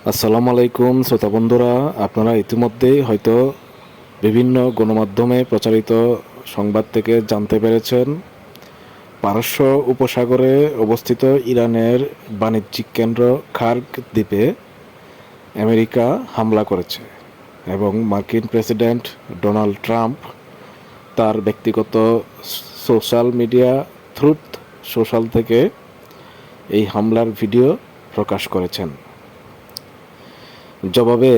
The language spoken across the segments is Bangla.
আসসালামু আলাইকুম শ্রোতা বন্ধুরা, আপনারা ইতিমধ্যেই হয়তো বিভিন্ন গণমাধ্যমে প্রচারিত সংবাদ থেকে জানতে পেরেছেন পারস্য উপসাগরে অবস্থিত ইরানের বাণিজ্যিক কেন্দ্র খার্গ দ্বীপে আমেরিকা হামলা করেছে এবং মার্কিন প্রেসিডেন্ট ডোনাল্ড ট্রাম্প তার ব্যক্তিগত সোশ্যাল মিডিয়া ট্রুথ সোশ্যাল থেকে এই হামলার ভিডিও প্রকাশ করেছেন। জবাবে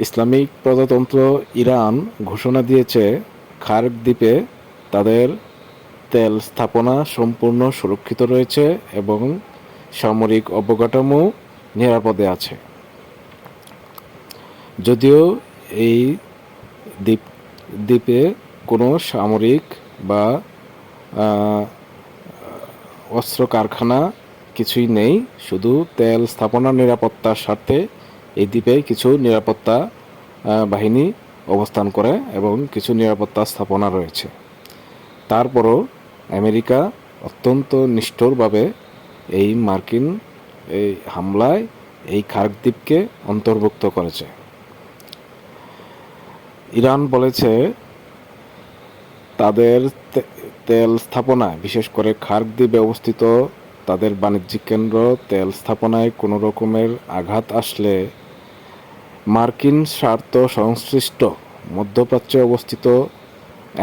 ইসলামিক প্রজাতন্ত্র ইরান ঘোষণা দিয়েছে খার্গ দ্বীপে তাদের তেল স্থাপনা সম্পূর্ণ সুরক্ষিত রয়েছে এবং সামরিক অবকাঠামো নিরাপদে আছে। যদিও এই দ্বীপে কোনো সামরিক বা অস্ত্র কারখানা কিছুই নেই, শুধু তেল স্থাপনার নিরাপত্তার স্বার্থে এই দ্বীপে কিছু নিরাপত্তা বাহিনী অবস্থান করে এবং কিছু নিরাপত্তা স্থাপনা রয়েছে। তারপরও আমেরিকা অত্যন্ত নিষ্ঠুরভাবে এই মার্কিন এই হামলায় এই খার্গ দ্বীপকে অন্তর্ভুক্ত করেছে। ইরান বলেছে তাদের তেল স্থাপনায়, বিশেষ করে খার্গ দ্বীপে অবস্থিত তাদের বাণিজ্যিক কেন্দ্র তেল স্থাপনায় কোনো রকমের আঘাত আসলে মার্কিন স্বার্থ সংশ্লিষ্ট মধ্যপ্রাচ্যে অবস্থিত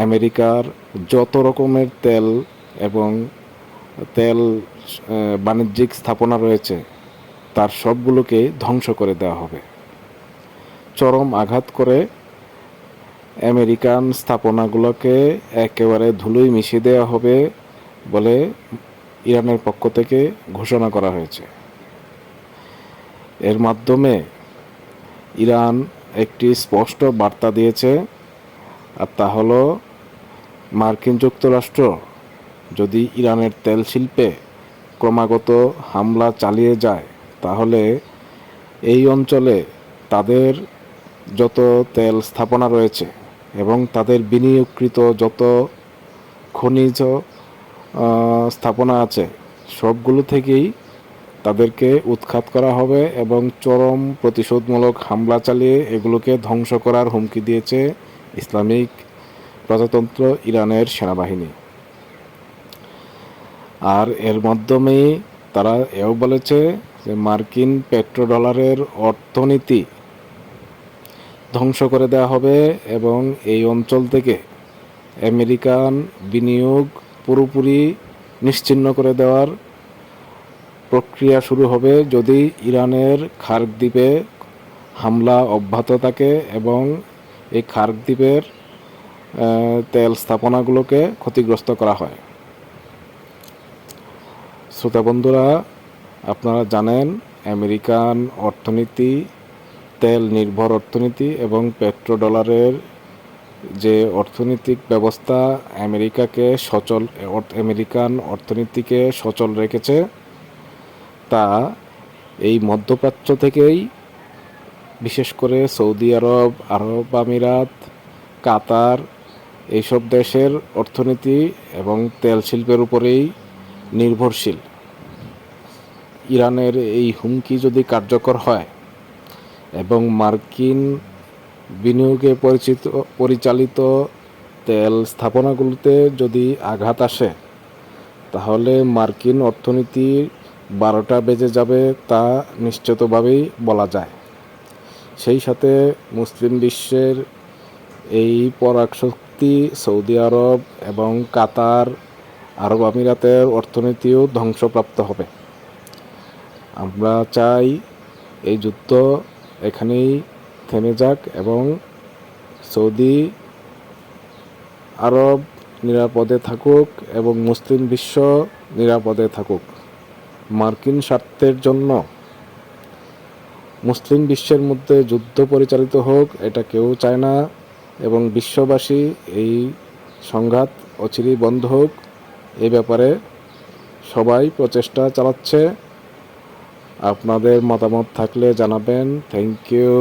আমেরিকার যত রকমের তেল এবং তেল বাণিজ্যিক স্থাপনা রয়েছে তার সবগুলোকে ধ্বংস করে দেওয়া হবে। চরম আঘাত করে আমেরিকান স্থাপনাগুলোকে একেবারে ধুলোয় মিশিয়ে দেওয়া হবে বলে ইরানের পক্ষ থেকে ঘোষণা করা হয়েছে। এর মাধ্যমে ইরান একটি স্পষ্ট বার্তা দিয়েছে, আর তা হলো মার্কিন যুক্তরাষ্ট্র যদি ইরানের তেল শিল্পে ক্রমাগত হামলা চালিয়ে যায় তাহলে এই অঞ্চলে তাদের যত তেল স্থাপনা রয়েছে এবং তাদের বিনিয়োগকৃত যত খনিজ স্থাপনা আছে সবগুলো থেকেই তাদেরকে উৎখাত করা হবে এবং চরম প্রতিশোধমূলক হামলা চালিয়ে এগুলোকে ধ্বংস করার হুমকি দিয়েছে ইসলামিক প্রজাতন্ত্র ইরানের সেনাবাহিনী। আর এর মাধ্যমেই তারা এও বলেছে যে মার্কিন পেট্রোডলারের অর্থনীতি ধ্বংস করে দেওয়া হবে এবং এই অঞ্চল থেকে আমেরিকান বিনিয়োগ পুরোপুরি নিশ্চিহ্ন করে দেওয়ার প্রক্রিয়া শুরু হবে যদি ইরানের খার্গ দ্বীপে হামলা অব্যাহত থাকে এবং এই খার্গ দ্বীপের তেল স্থাপনাগুলোকে ক্ষতিগ্রস্ত করা হয়। শ্রোতা বন্ধুরা, আপনারা জানেন আমেরিকান অর্থনীতি তেল নির্ভর অর্থনীতি এবং পেট্রোডলারের যে অর্থনৈতিক ব্যবস্থা আমেরিকান অর্থনীতিকে সচল রেখেছে তা এই মধ্যপ্রাচ্য থেকেই, বিশেষ করে সৌদি আরব, আরব আমিরাত, কাতার এইসব দেশের অর্থনীতি এবং তেল শিল্পের উপরেই নির্ভরশীল। ইরানের এই হুমকি যদি কার্যকর হয় এবং মার্কিন বিনিয়োগে পরিচালিত তেল স্থাপনাগুলোতে যদি আঘাত আসে তাহলে মার্কিন অর্থনীতির 12টা বেজে যাবে তা নিশ্চিতভাবেই বলা যায়। সেই সাথে মুসলিম বিশ্বের এই পরাশক্তি সৌদি আরব এবং কাতার, আরব আমিরাতের অর্থনীতিও ধ্বংসপ্রাপ্ত হবে। আমরা চাই এই যুদ্ধ এখানেই থেমে যাক এবং সৌদি আরব নিরাপদে থাকুক এবং মুসলিম বিশ্ব নিরাপদে থাকুক। মার্কিন স্বার্থের জন্য মুসলিম বিশ্বের মধ্যে যুদ্ধ পরিচালিত হোক এটা কেউ চায় না এবং বিশ্ববাসী এই সংঘাত অচিরেই বন্ধ হোক এই ব্যাপারে সবাই প্রচেষ্টা চালাচ্ছে। আপনাদের মতামত থাকলে জানাবেন। Thank you.